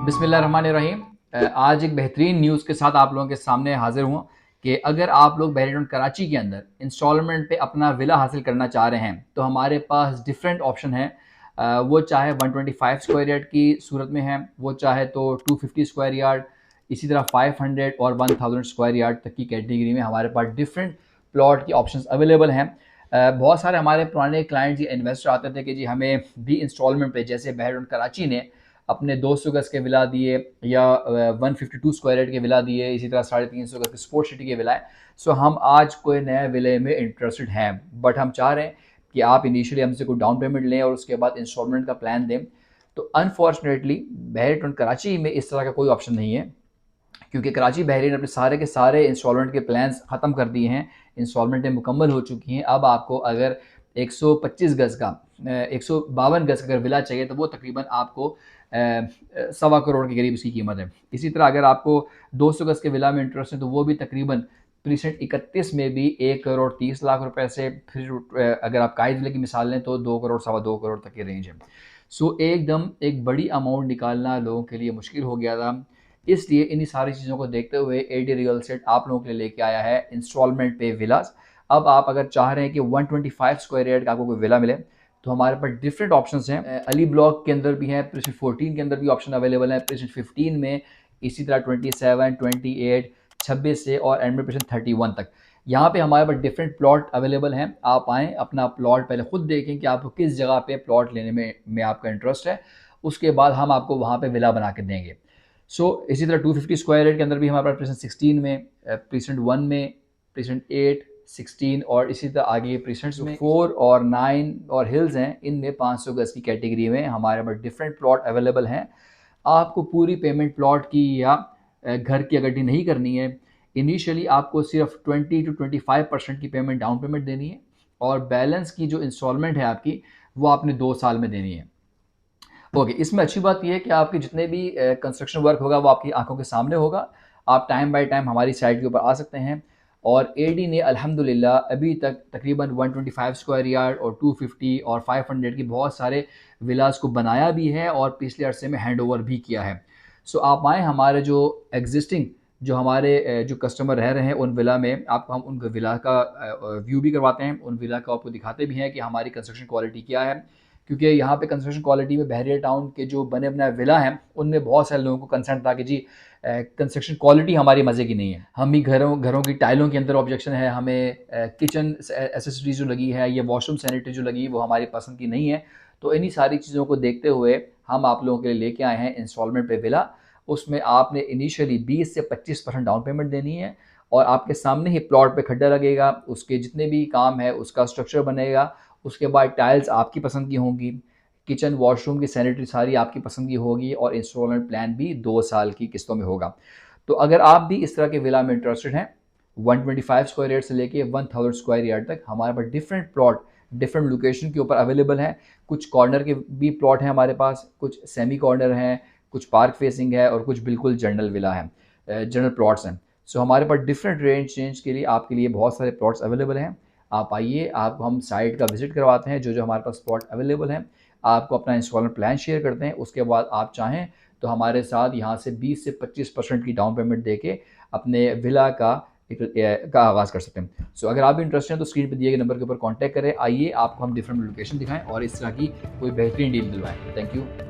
बिस्मिल्लाहिर्रहमानिर्रहीम। आज एक बेहतरीन न्यूज़ के साथ आप लोगों के सामने हाजिर हुआ कि अगर आप लोग बहरीन कराची के अंदर इंस्टॉलमेंट पे अपना विला हासिल करना चाह रहे हैं तो हमारे पास डिफरेंट ऑप्शन हैं। वो चाहे 125 स्क्वायर यार्ड की सूरत में है, वो चाहे तो 250 स्क्वायर यार्ड, इसी तरह 500 और 1000 स्क्वायर यार्ड तक की कैटेगरी में हमारे पास डिफरेंट प्लॉट की ऑप्शंस अवेलेबल हैं। बहुत सारे हमारे पुराने क्लाइंट या इन्वेस्टर आते थे कि जी हमें भी इंस्टॉलमेंट पे, जैसे बहरीन कराची ने अपने 200 गज़ के विला दिए या 152 स्क्वायर यार्ड के विला दिए, इसी तरह 350 गज़ के स्पोर्ट्स सिटी के विला है। सो हम आज कोई नए विले में इंटरेस्टेड हैं, बट हम चाह रहे हैं कि आप इनिशियली हमसे कोई डाउन पेमेंट लें और उसके बाद इंस्टॉलमेंट का प्लान दें। तो अनफॉर्चुनेटली बहरीन कराची में इस तरह का कोई ऑप्शन नहीं है, क्योंकि कराची बहरीन अपने सारे के सारे इंस्टॉलमेंट के प्लान्स ख़त्म कर दिए हैं, इंस्टॉलमेंटें मुकम्मल हो चुकी हैं। अब आपको अगर 125 गज़ का 152 गज़ का अगर विला चाहिए तो वो तकरीबन आपको 1.25 करोड़ के करीब उसकी कीमत है। इसी तरह अगर आपको 200 गज़ के विला में इंटरेस्ट है तो वो भी तकरीबन प्रीसेंट 31 में भी 1 करोड़ 30 लाख रुपए से, फिर अगर आप कायद विले की मिसाल लें तो 2 करोड़ 2.25 करोड़ तक की रेंज है। सो एकदम एक बड़ी अमाउंट निकालना लोगों के लिए मुश्किल हो गया था। इसलिए इन्हीं सारी चीज़ों को देखते हुए एडी रियल एस्टेट आप लोगों के लिए लेके आया है इंस्टॉलमेंट पे विलास। अब आप अगर चाह रहे हैं कि 125 स्क्वायर यार्ड का आपको कोई विला मिले तो हमारे पास डिफरेंट ऑप्शंस हैं। अली ब्लॉक के अंदर भी हैं, प्रीसेंट 14 के अंदर भी ऑप्शन अवेलेबल है, प्रीसेंट 15 में, इसी तरह 27, 28, 26 से और एंड में प्रीसेंट 31 तक। यहाँ पे हमारे पास डिफरेंट प्लॉट अवेलेबल हैं। आप आएँ, अपना प्लॉट पहले खुद देखें कि आपको किस जगह पे प्लॉट लेने में आपका इंटरेस्ट है, उसके बाद हम आपको वहाँ पे विला बना के देंगे। इसी तरह 250 स्क्वायर यार्ड के अंदर भी हमारे पास प्रीसेंट 16 में, प्रीसेंट 1 में, प्रीसेंट 8, 16 और इसी तरह आगे प्रीसेंट्स में 4 और 9 और हिल्स हैं, इनमें 500 गज़ की कैटेगरी में हमारे पास डिफरेंट प्लॉट अवेलेबल हैं। आपको पूरी पेमेंट प्लॉट की या घर की अगर नहीं करनी है, इनिशियली आपको सिर्फ 20 to 25% की पेमेंट डाउन पेमेंट देनी है और बैलेंस की जो इंस्टॉलमेंट है आपकी वो आपने 2 साल में देनी है। ओके, इसमें अच्छी बात यह है कि आपके जितने भी कंस्ट्रक्शन वर्क होगा वो आपकी आंखों के सामने होगा। आप टाइम बाय टाइम हमारी साइट के ऊपर आ सकते हैं। और एडी ने अल्हम्दुलिल्लाह अभी तक तकरीबन 125 स्क्वायर यार्ड और 250 और 500 की बहुत सारे विलास को बनाया भी है और पिछले अरसे में हैंड ओवर भी किया है। आप आएँ, हमारे जो एग्जिस्टिंग जो हमारे जो कस्टमर रह रहे हैं उन विला में आपको हम उन विला का व्यू भी करवाते हैं, उन विला को आपको दिखाते भी हैं कि हमारी कंस्ट्रक्शन क्वालिटी क्या है। क्योंकि यहाँ पे कंस्ट्रक्शन क्वालिटी में बहरिया टाउन के जो बने बनाए विला हैं उनमें बहुत सारे लोगों को कंसर्न था कि जी कंस्ट्रक्शन क्वालिटी हमारी मज़े की नहीं है, हम भी घरों की टाइलों के अंदर ऑब्जेक्शन है, हमें किचन एसेसरीज जो लगी है या वॉशरूम सैनिटरी जो लगी वो हमारी पसंद की नहीं है। तो इन्हीं सारी चीज़ों को देखते हुए हम आप लोगों के लिए लेके आए हैं इंस्टॉलमेंट पे विला। उसमें आपने इनिशियली 20 से 25% डाउन पेमेंट देनी है और आपके सामने ही प्लॉट पे खड्डा लगेगा, उसके जितने भी काम है उसका स्ट्रक्चर बनेगा, उसके बाद टाइल्स आपकी पसंद की होंगी, किचन वॉशरूम की सैनिटरी सारी आपकी पसंद की होगी और इंस्टॉलमेंट प्लान भी 2 साल की किस्तों में होगा। तो अगर आप भी इस तरह के विला में इंटरेस्टेड हैं, 125 स्क्वायर यार्ड से लेके 1000 स्क्वायर यार्ड तक हमारे पास डिफरेंट प्लॉट डिफरेंट लोकेशन के ऊपर अवेलेबल हैं। कुछ कॉर्नर के भी प्लॉट हैं हमारे पास, कुछ सेमी कॉर्नर हैं, कुछ पार्क फेसिंग है और कुछ बिल्कुल जनरल विला हैं, जनरल प्लॉट्स हैं। हमारे पास डिफरेंट रेंज चेंज के लिए आपके लिए बहुत सारे प्लॉट्स अवेलेबल हैं। आप आइए, आपको हम साइट का विज़िट करवाते हैं, जो हमारे पास स्पॉट अवेलेबल हैं, आपको अपना इंस्टॉलमेंट प्लान शेयर करते हैं। उसके बाद आप चाहें तो हमारे साथ यहाँ से 20 से 25% की डाउन पेमेंट देके अपने विला का आगाज़ कर सकते हैं। अगर आप भी इंटरेस्टेड हैं तो स्क्रीन पर दिए गए नंबर के ऊपर कॉन्टैक्ट करें। आइए, आपको हम डिफरेंट लोकेशन दिखाएं और इस तरह की कोई बेहतरीन डील दिलवाएं। Thank you.